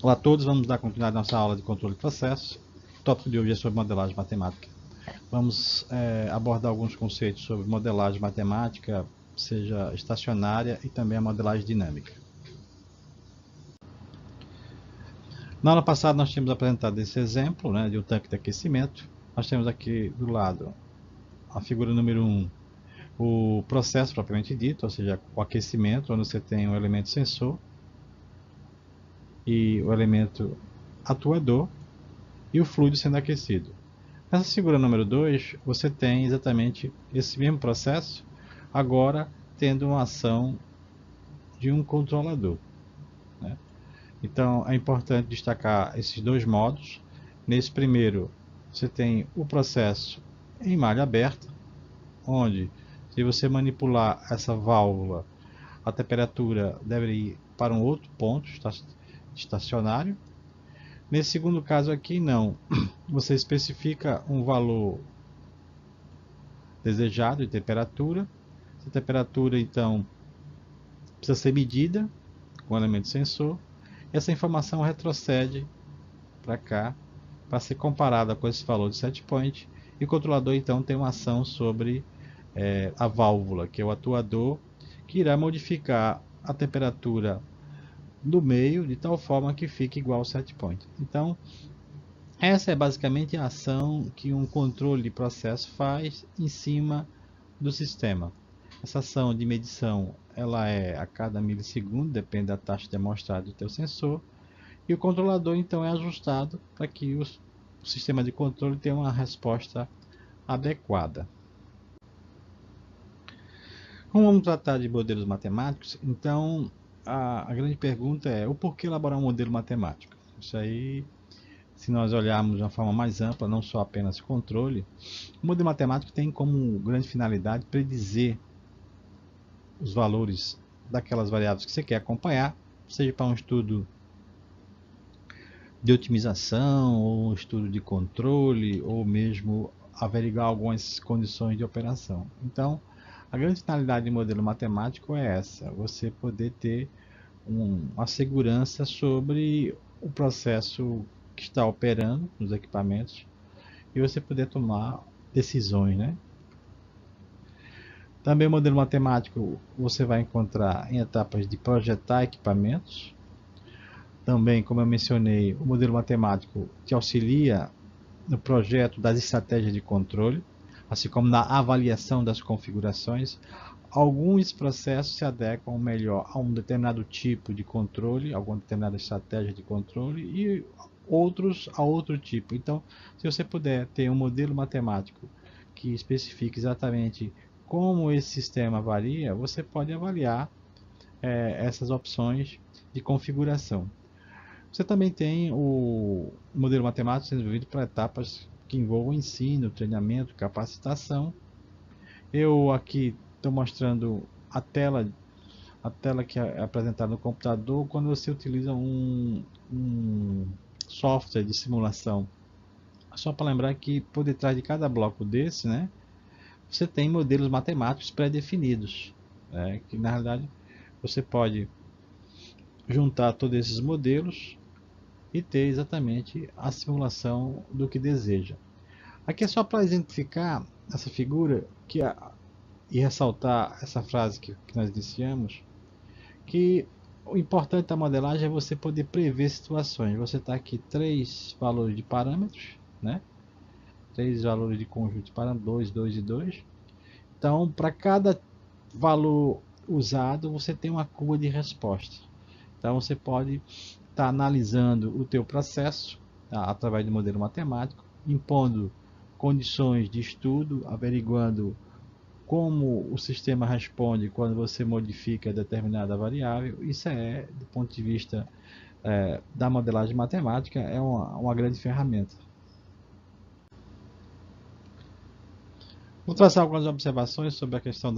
Olá a todos, vamos dar continuidade à nossa aula de controle de processos. O tópico de hoje é sobre modelagem matemática. Vamos abordar alguns conceitos sobre modelagem matemática, seja estacionária e também a modelagem dinâmica. Na aula passada nós tínhamos apresentado esse exemplo, né, de um tanque de aquecimento. Nós temos aqui do lado a figura número 1, o processo propriamente dito, ou seja, o aquecimento, onde você tem o elemento sensor e o elemento atuador e o fluido sendo aquecido. Nessa figura número 2, você tem exatamente esse mesmo processo, agora tendo uma ação de um controlador, né? Então é importante destacar esses dois modos. Nesse primeiro, você tem o processo em malha aberta, onde se você manipular essa válvula, a temperatura deve ir para um outro ponto estacionário. Nesse segundo caso aqui, não. Você especifica um valor desejado de temperatura. Essa temperatura, então, precisa ser medida com o elemento sensor. Essa informação retrocede para cá, para ser comparada com esse valor de set point. E o controlador, então, tem uma ação sobre a válvula, que é o atuador, que irá modificar a temperatura do meio de tal forma que fique igual ao set point. Então, essa é basicamente a ação que um controle de processo faz em cima do sistema. Essa ação de medição ela é a cada milissegundo, depende da taxa demonstrada do teu sensor, e o controlador então é ajustado para que o sistema de controle tenha uma resposta adequada. Como vamos tratar de modelos matemáticos, então a grande pergunta é o porquê elaborar um modelo matemático? Isso aí, se nós olharmos de uma forma mais ampla, não só apenas controle, o modelo matemático tem como grande finalidade predizer os valores daquelas variáveis que você quer acompanhar, seja para um estudo de otimização, ou um estudo de controle, ou mesmo averiguar algumas condições de operação. Então, a grande finalidade do modelo matemático é essa, você poder ter uma segurança sobre o processo que está operando nos equipamentos e você poder tomar decisões, né? Também o modelo matemático você vai encontrar em etapas de projetar equipamentos. Também, como eu mencionei, o modelo matemático te auxilia no projeto das estratégias de controle, assim como na avaliação das configurações. Alguns processos se adequam melhor a um determinado tipo de controle, alguma determinada estratégia de controle, e outros a outro tipo. Então, se você puder ter um modelo matemático que especifique exatamente como esse sistema varia, você pode avaliar essas opções de configuração. Você também tem o modelo matemático sendo desenvolvido para etapas que envolvam ensino, treinamento, capacitação. Eu aqui estou mostrando a tela que é apresentada no computador quando você utiliza um software de simulação. Só para lembrar que por detrás de cada bloco desse, né, você tem modelos matemáticos pré-definidos, que na realidade você pode juntar todos esses modelos e ter exatamente a simulação do que deseja. Aqui é só para exemplificar essa figura e ressaltar essa frase que nós iniciamos, que o importante da modelagem é você poder prever situações. Você está aqui 3 valores de parâmetros, né? 3 valores de conjunto de parâmetros, 2, 2 e 2. Então, para cada valor usado, você tem uma curva de resposta. Então, você pode estar analisando o teu processo através do modelo matemático, impondo condições de estudo, averiguando como o sistema responde quando você modifica determinada variável. Isso do ponto de vista da modelagem matemática, é uma grande ferramenta. Vou traçar algumas observações sobre a questão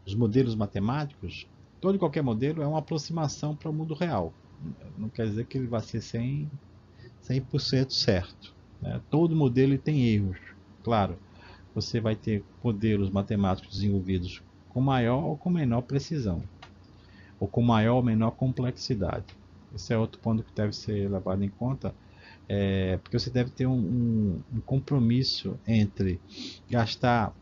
dos modelos matemáticos. Todo e qualquer modelo é uma aproximação para o mundo real. Não quer dizer que ele vai ser 100% certo, né? Todo modelo tem erros, claro. Você vai ter modelos matemáticos desenvolvidos com maior ou com menor precisão, ou com maior ou menor complexidade. Esse é outro ponto que deve ser levado em conta, porque você deve ter um compromisso entre gastar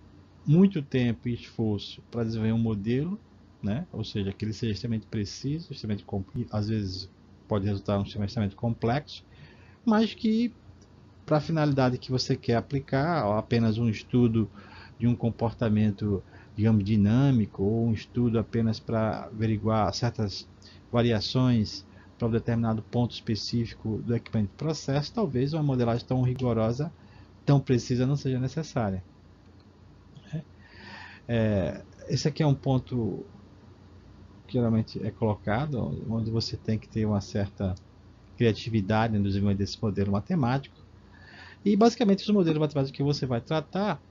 muito tempo e esforço para desenvolver um modelo, né? Ou seja, que ele seja extremamente preciso, extremamente às vezes pode resultar em um sistema extremamente complexo, mas que para a finalidade que você quer aplicar, ou apenas um estudo de um comportamento, digamos, dinâmico, ou um estudo apenas para averiguar certas variações para um determinado ponto específico do equipamento de processo, talvez uma modelagem tão rigorosa, tão precisa não seja necessária. Esse aqui é um ponto que geralmente é colocado, onde você tem que ter uma certa criatividade no desenvolvimento desse modelo matemático. E basicamente os modelos matemáticos que você vai tratar,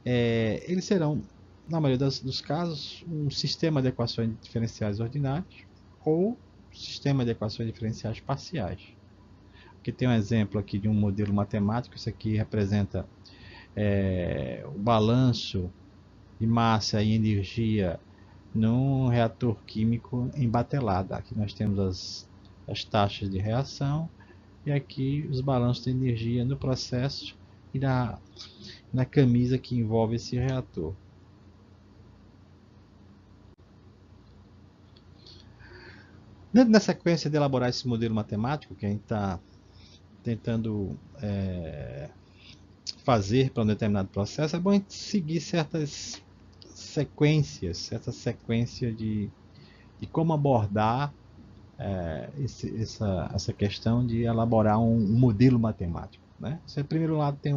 eles serão, na maioria dos casos, um sistema de equações diferenciais ordinárias ou sistema de equações diferenciais parciais. Aqui tem um exemplo aqui de um modelo matemático. Isso aqui representa o balanço de massa e energia num reator químico em batelada. Aqui nós temos as taxas de reação e aqui os balanços de energia no processo e na camisa que envolve esse reator. Dentro da sequência de elaborar esse modelo matemático que a gente está tentando fazer para um determinado processo, é bom a gente seguir certas sequências, certa sequência de como abordar essa questão de elaborar um modelo matemático, né? Você, em primeiro lado, tem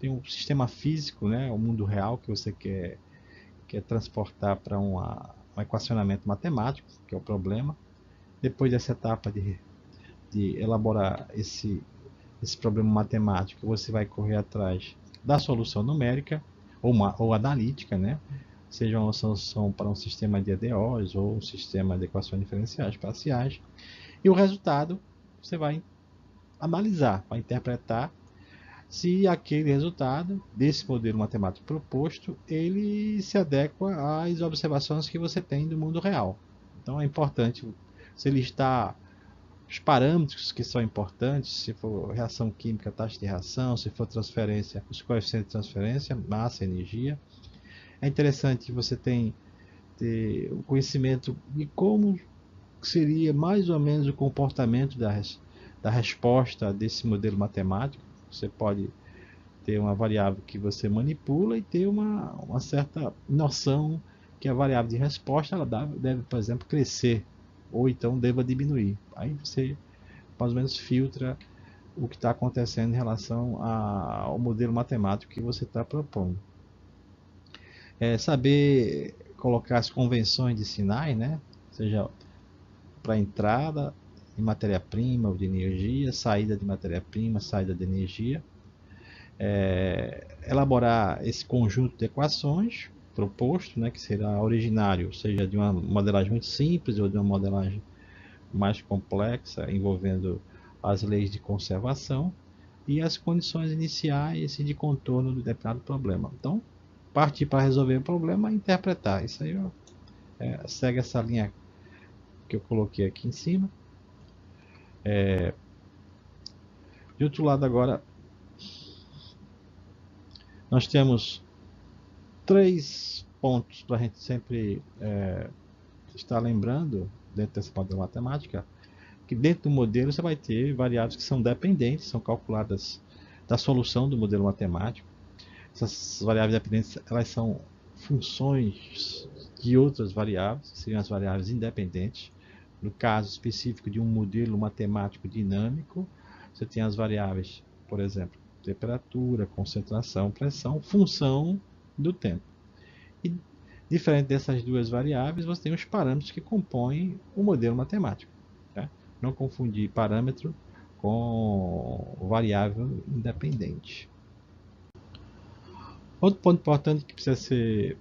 um sistema físico, né, o mundo real que você quer transportar para um equacionamento matemático, que é o problema. Depois dessa etapa de elaborar esse problema matemático, você vai correr atrás da solução numérica ou analítica, né? Seja uma solução para um sistema de EDOs ou um sistema de equações diferenciais parciais. E o resultado você vai analisar, vai interpretar se aquele resultado desse modelo matemático proposto, ele se adequa às observações que você tem do mundo real. Então é importante você listar os parâmetros que são importantes, se for reação química, taxa de reação, se for transferência, os coeficientes de transferência, massa, energia. É interessante que você ter o conhecimento de como seria mais ou menos o comportamento da resposta desse modelo matemático. Você pode ter uma variável que você manipula e ter uma certa noção que a variável de resposta ela deve, por exemplo, crescer ou então deva diminuir. Aí você mais ou menos filtra o que está acontecendo em relação ao modelo matemático que você está propondo. Saber colocar as convenções de sinais, né? Seja para entrada de matéria-prima ou de energia, saída de matéria-prima, saída de energia. Elaborar esse conjunto de equações proposto, né, que será originário, seja de uma modelagem muito simples ou de uma modelagem mais complexa, envolvendo as leis de conservação e as condições iniciais de contorno de determinado problema. Então, partir para resolver o problema e interpretar. Isso aí segue essa linha que eu coloquei aqui em cima. De outro lado agora, nós temos 3 pontos para a gente sempre estar lembrando dentro dessa modelo matemática, que dentro do modelo você vai ter variáveis que são dependentes, são calculadas da solução do modelo matemático. Essas variáveis dependentes, elas são funções de outras variáveis, que seriam as variáveis independentes. No caso específico de um modelo matemático dinâmico, você tem as variáveis, por exemplo, temperatura, concentração, pressão, função do tempo. E diferente dessas duas variáveis, você tem os parâmetros que compõem o modelo matemático. Tá? Não confundir parâmetro com variável independente. Outro ponto importante que precisa ser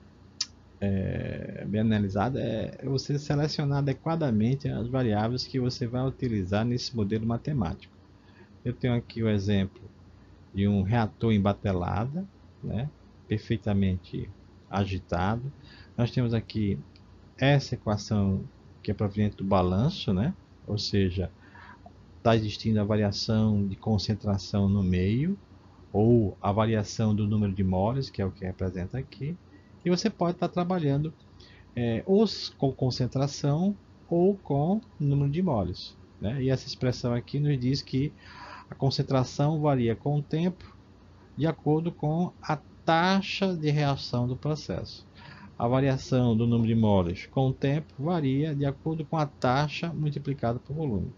bem analisado é você selecionar adequadamente as variáveis que você vai utilizar nesse modelo matemático. Eu tenho aqui o exemplo de um reator em batelada, né, perfeitamente agitado. Nós temos aqui essa equação que é proveniente do balanço, né, ou seja, está existindo a variação de concentração no meio, ou a variação do número de moles, que é o que representa aqui, e você pode estar trabalhando ou com concentração ou com número de moles, né? E essa expressão aqui nos diz que a concentração varia com o tempo de acordo com a taxa de reação do processo. A variação do número de moles com o tempo varia de acordo com a taxa multiplicada por volume.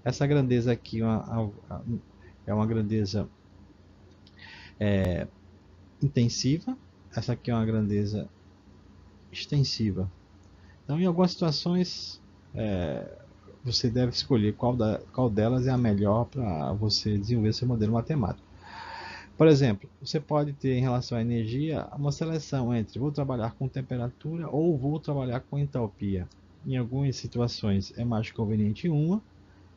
Essa grandeza aqui é uma grandeza intensiva, essa aqui é uma grandeza extensiva. Então, em algumas situações, você deve escolher qual delas é a melhor para você desenvolver seu modelo matemático. Por exemplo, você pode ter em relação à energia uma seleção entre vou trabalhar com temperatura ou vou trabalhar com entalpia. Em algumas situações é mais conveniente uma,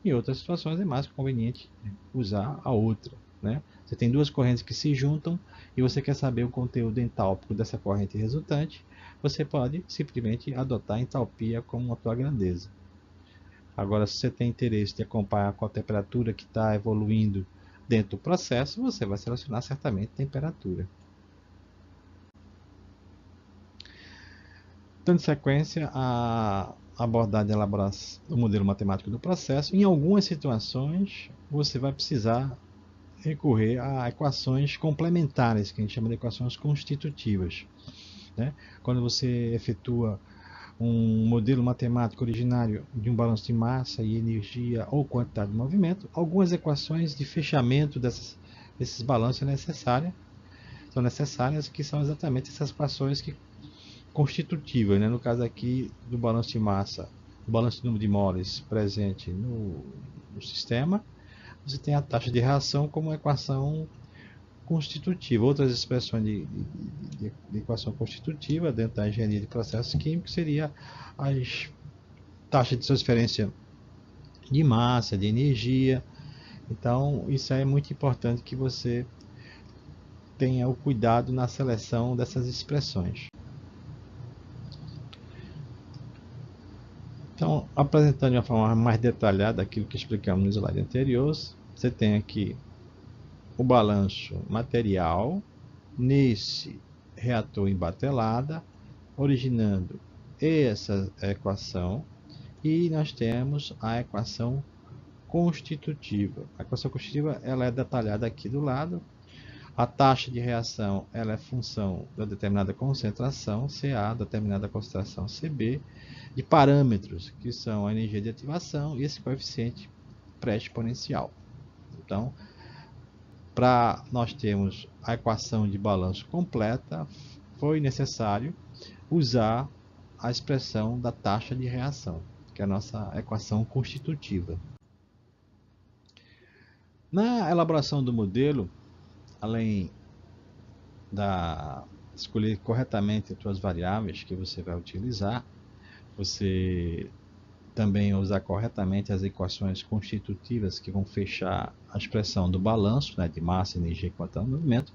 em outras situações é mais conveniente usar a outra, né? Você tem duas correntes que se juntam e você quer saber o conteúdo entálpico dessa corrente resultante, você pode simplesmente adotar a entalpia como a sua grandeza. Agora, se você tem interesse de acompanhar com a temperatura que está evoluindo dentro do processo, você vai selecionar certamente temperatura. Dando sequência a abordagem e elaboração do modelo matemático do processo, em algumas situações você vai precisar recorrer a equações complementares, que a gente chama de equações constitutivas, né? Quando você efetua um modelo matemático originário de um balanço de massa e energia ou quantidade de movimento, algumas equações de fechamento desses balanços são necessárias, que são exatamente essas equações constitutivas, né? No caso aqui do balanço de massa, o balanço de número de moles presente no sistema, você tem a taxa de reação como uma equação constitutiva. Outras expressões de equação constitutiva dentro da engenharia de processos químicos seria as taxas de transferência de massa, de energia. Então, isso é muito importante que você tenha o cuidado na seleção dessas expressões. Então, apresentando de uma forma mais detalhada aquilo que explicamos no slide anterior, você tem aqui o balanço material nesse reator em batelada, originando essa equação, e nós temos a equação constitutiva. A equação constitutiva ela é detalhada aqui do lado. A taxa de reação ela é função da determinada concentração, Ca, determinada concentração, Cb, de parâmetros que são a energia de ativação e esse coeficiente pré-exponencial. Então, para nós termos a equação de balanço completa, foi necessário usar a expressão da taxa de reação, que é a nossa equação constitutiva. Na elaboração do modelo, além da escolher corretamente as suas variáveis que você vai utilizar, você também usar corretamente as equações constitutivas que vão fechar a expressão do balanço, né, de massa, energia e quantidade de movimento.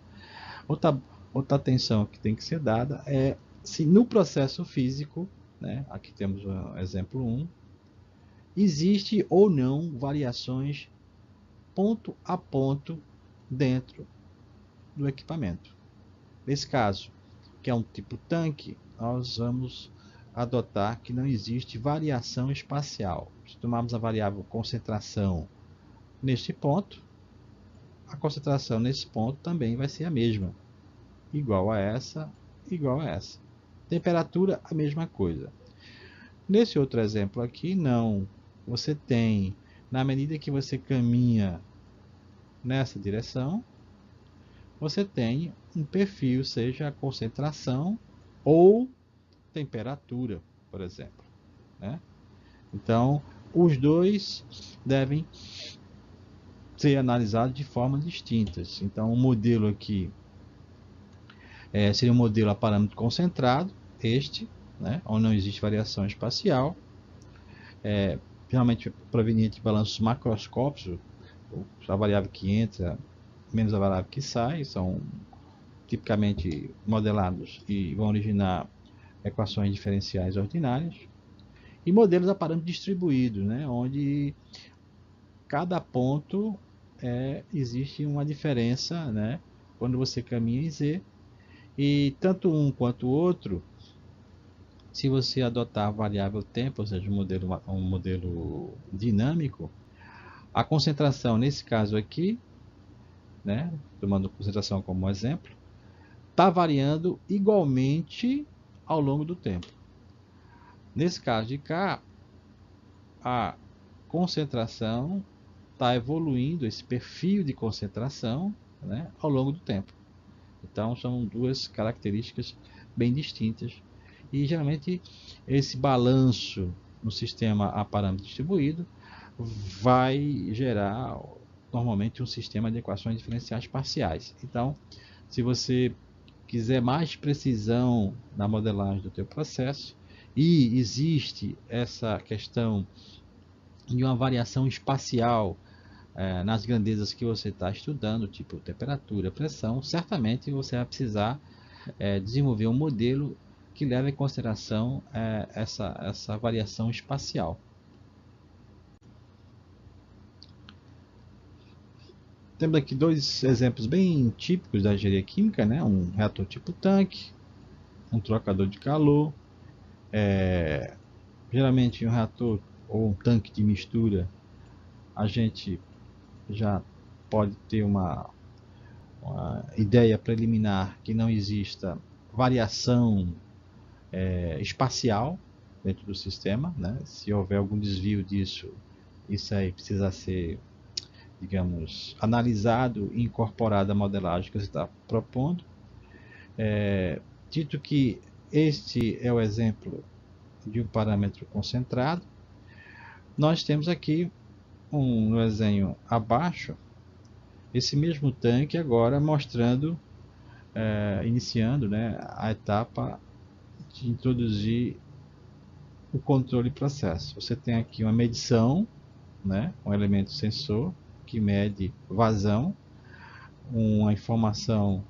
Outra atenção que tem que ser dada é se no processo físico, né, aqui temos o exemplo 1, existe ou não variações ponto a ponto dentro do equipamento. Nesse caso, que é um tipo tanque, nós vamos adotar que não existe variação espacial. Se tomarmos a variável concentração neste ponto, a concentração nesse ponto também vai ser a mesma. Igual a essa, igual a essa. Temperatura, a mesma coisa. Nesse outro exemplo aqui, não. Você tem, na medida que você caminha nessa direção, você tem um perfil, seja a concentração ou temperatura, por exemplo, né? Então, os dois devem ser analisados de formas distintas. Então, o modelo aqui seria um modelo a parâmetro concentrado, né, onde não existe variação espacial, geralmente proveniente de balanços macroscópicos, a variável que entra menos a variável que sai, são tipicamente modelados e vão originar equações diferenciais ordinárias. e modelos a parâmetro distribuído, né, onde cada ponto existe uma diferença, né, quando você caminha em Z, e tanto um quanto o outro, se você adotar a variável tempo, ou seja, um modelo dinâmico, a concentração nesse caso aqui, né, tomando concentração como exemplo, está variando igualmente ao longo do tempo. Nesse caso de cá, a concentração está evoluindo, esse perfil de concentração, né, ao longo do tempo. Então são duas características bem distintas. E geralmente esse balanço no sistema a parâmetro distribuído vai gerar normalmente um sistema de equações diferenciais parciais. Então, se você quiser mais precisão na modelagem do teu processo e existe essa questão de uma variação espacial nas grandezas que você está estudando, tipo temperatura, pressão, certamente você vai precisar desenvolver um modelo que leve em consideração essa variação espacial. Temos aqui dois exemplos bem típicos da engenharia química, né? Um reator tipo tanque, um trocador de calor. Geralmente um reator ou um tanque de mistura, a gente já pode ter uma ideia preliminar que não exista variação espacial dentro do sistema, né? Se houver algum desvio disso, isso aí precisa ser, digamos, analisado e incorporado à modelagem que você está propondo. Dito que este é o exemplo de um parâmetro concentrado, nós temos aqui no desenho abaixo esse mesmo tanque agora mostrando, iniciando, né, a etapa de introduzir o controle processo. Você tem aqui uma medição, né, um elemento sensor que mede vazão, a informação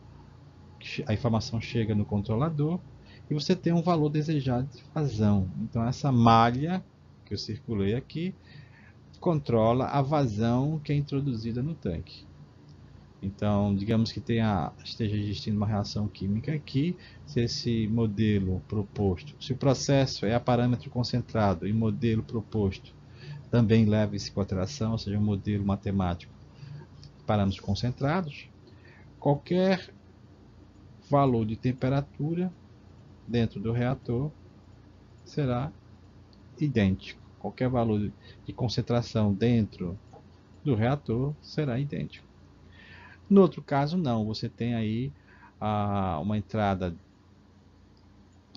chega no controlador e você tem um valor desejado de vazão. Então essa malha que eu circulei aqui controla a vazão que é introduzida no tanque. Então, digamos que esteja existindo uma reação química aqui, se esse modelo proposto, se o processo é a parâmetro concentrado e o modelo proposto também leva isso em consideração, ou seja, um modelo matemático de parâmetros concentrados, qualquer valor de temperatura dentro do reator será idêntico. Qualquer valor de concentração dentro do reator será idêntico. No outro caso, não. Você tem aí uma entrada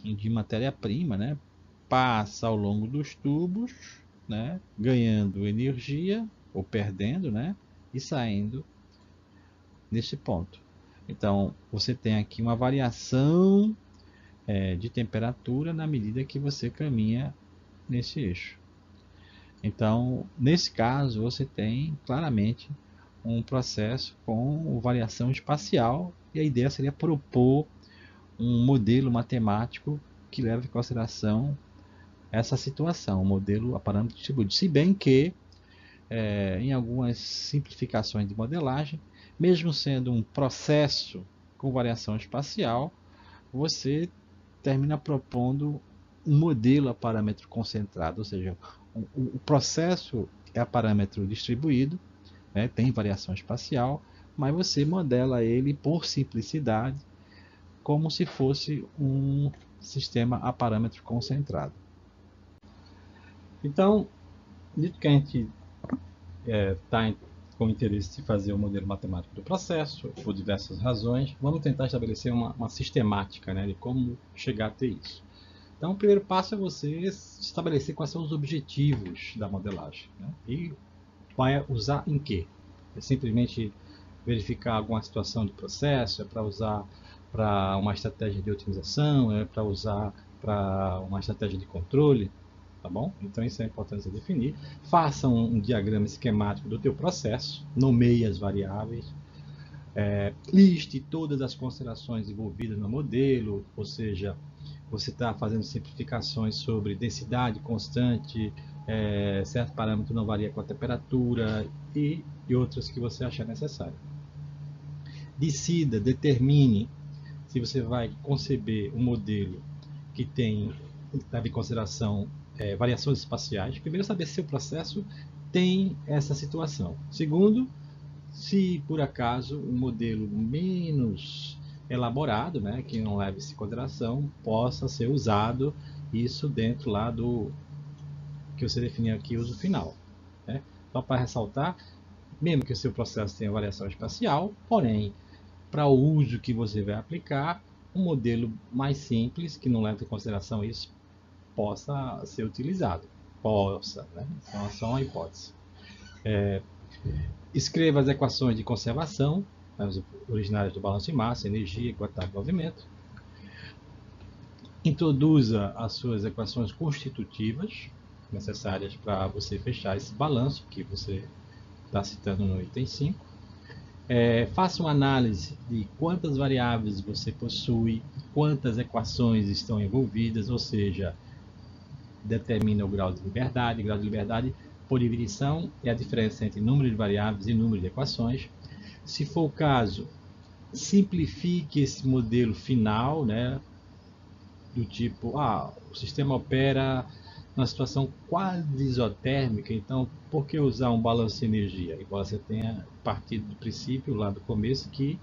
de matéria-prima, né? Passa ao longo dos tubos, né? Ganhando energia ou perdendo, né? E saindo nesse ponto. Então, você tem aqui uma variação de temperatura na medida que você caminha nesse eixo. Então, nesse caso, você tem claramente um processo com variação espacial e a ideia seria propor um modelo matemático que leve em consideração essa situação, um modelo a parâmetro distribuído. Se bem que, em algumas simplificações de modelagem, mesmo sendo um processo com variação espacial, você termina propondo um modelo a parâmetro concentrado, ou seja, o processo é a parâmetro distribuído, né, tem variação espacial, mas você modela ele por simplicidade como se fosse um sistema a parâmetro concentrado. Então, dito que a gente está com interesse de fazer o modelo matemático do processo, por diversas razões, vamos tentar estabelecer uma sistemática, né, de como chegar até isso. Então, o primeiro passo é você estabelecer quais são os objetivos da modelagem, né, e vai usar em quê? É simplesmente verificar alguma situação de processo, é para usar para uma estratégia de otimização, é para usar para uma estratégia de controle, tá bom? Então isso é importante você definir. Faça um diagrama esquemático do teu processo, nomeie as variáveis, liste todas as considerações envolvidas no modelo, ou seja, você está fazendo simplificações sobre densidade constante, certo parâmetro não varia com a temperatura e outras que você achar necessário. Decida, determine se você vai conceber um modelo que leva em consideração variações espaciais. Primeiro, saber se o processo tem essa situação. Segundo, se por acaso um modelo menos elaborado, né, que não leve isso em consideração, possa ser usado isso dentro lá do que você definiu aqui, uso final. Né? Só para ressaltar, mesmo que o seu processo tenha variação espacial, porém, para o uso que você vai aplicar, um modelo mais simples, que não leva em consideração isso, possa ser utilizado. Possa, né? Então é só uma hipótese. Escreva as equações de conservação, as originárias do balanço de massa, energia, quantidade de movimento. Introduza as suas equações constitutivas necessárias para você fechar esse balanço que você está citando no item 5. Faça uma análise de quantas variáveis você possui, quantas equações estão envolvidas, ou seja, determina o grau de liberdade. Grau de liberdade, por definição, é a diferença entre número de variáveis e número de equações. Se for o caso, simplifique esse modelo final, né, do tipo, o sistema opera numa situação quase isotérmica, então por que usar um balanço de energia? Embora você tenha partido do princípio, lá do começo, que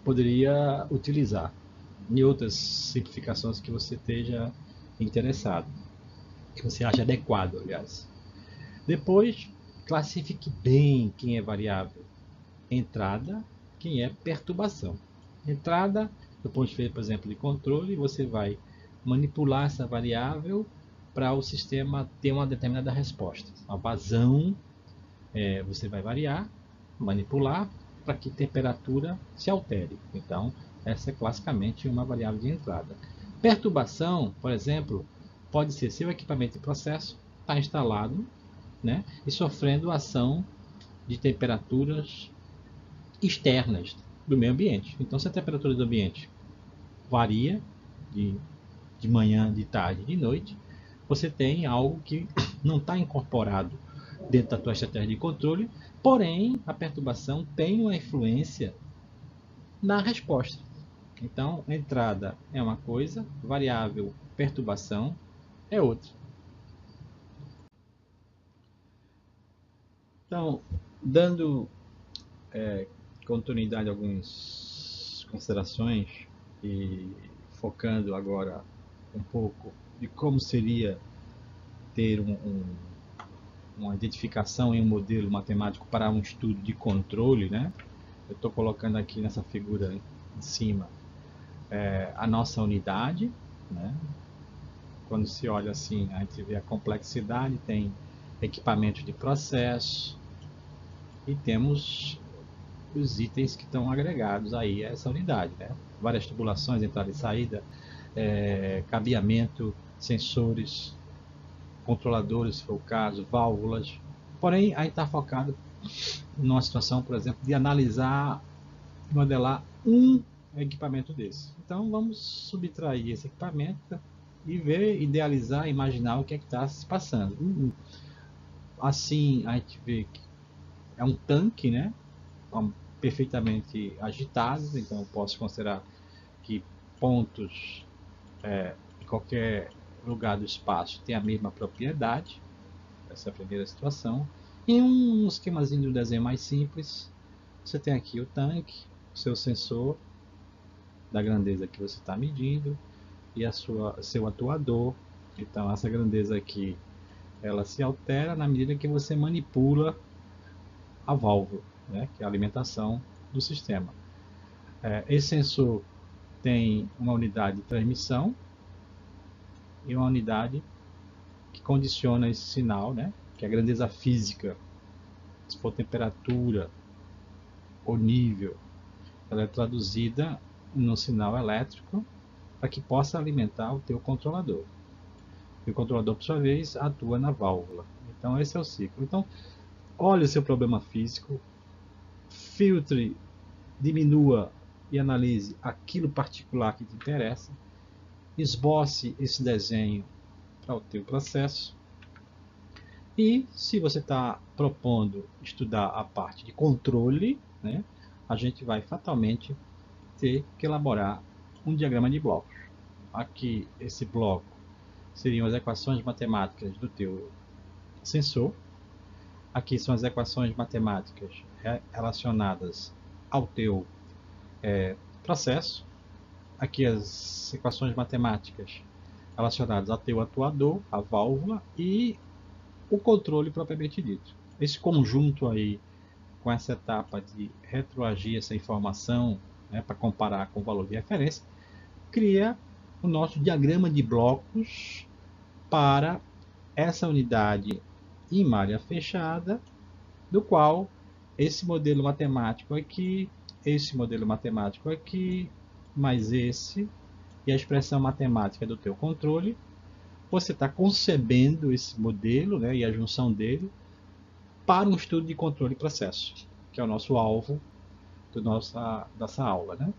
poderia utilizar. E outras simplificações que você esteja interessado, que você acha adequado, aliás. Depois, classifique bem quem é variável entrada, quem é perturbação. Entrada, do ponto de vista, por exemplo, de controle, você vai manipular essa variável para o sistema ter uma determinada resposta. A vazão, você vai variar, manipular, para que a temperatura se altere. Então, essa é classicamente uma variável de entrada. Perturbação, por exemplo, pode ser seu equipamento de processo está instalado, né, e sofrendo ação de temperaturas externas do meio ambiente. Então, se a temperatura do ambiente varia de manhã, de tarde, de noite, você tem algo que não está incorporado dentro da tua estratégia de controle, porém a perturbação tem uma influência na resposta. Então, entrada é uma coisa, variável perturbação é outra. Então, dando continuidade a algumas considerações e focando agora um pouco de como seria ter uma identificação em um modelo matemático para um estudo de controle, né? Eu estou colocando aqui nessa figura em cima a nossa unidade, né? Quando se olha assim, a gente vê a complexidade, tem equipamentos de processo e temos os itens que estão agregados aí a essa unidade, né? Várias tubulações, entrada e saída, cabeamento, sensores, controladores, se for o caso, válvulas. Porém, aí está focado numa situação, por exemplo, de analisar e modelar um equipamento desse. Então, vamos subtrair esse equipamento e ver, idealizar, imaginar o que é que está se passando. Assim, a gente vê que é um tanque, né? Perfeitamente agitados, então eu posso considerar que pontos em qualquer lugar do espaço tem a mesma propriedade. Essa é a primeira situação. Em um esquemazinho do desenho mais simples, você tem aqui o tanque, o seu sensor da grandeza que você está medindo e seu atuador. Então essa grandeza aqui ela se altera na medida que você manipula a válvula, né, que é a alimentação do sistema. Esse sensor tem uma unidade de transmissão e uma unidade que condiciona esse sinal, né, que é a grandeza física. Se for temperatura ou nível, ela é traduzida no sinal elétrico para que possa alimentar o teu controlador. E o controlador, por sua vez, atua na válvula. Então esse é o ciclo. Então, olhe o seu problema físico, filtre, diminua e analise aquilo particular que te interessa esboce esse desenho para o teu processo. E se você está propondo estudar a parte de controle, né, a gente vai fatalmente ter que elaborar um diagrama de blocos. Aqui, esse bloco seriam as equações matemáticas do teu sensor. Aqui são as equações matemáticas relacionadas ao teu processo. Aqui as equações matemáticas relacionadas ao teu atuador, a válvula e o controle propriamente dito. Esse conjunto aí, com essa etapa de retroagir essa informação, né, para comparar com o valor de referência, cria o nosso diagrama de blocos para essa unidade em malha fechada, do qual esse modelo matemático aqui, esse modelo matemático aqui, mais esse, e a expressão matemática do teu controle. Você está concebendo esse modelo, né, e a junção dele para um estudo de controle e processo, que é o nosso alvo dessa aula, né?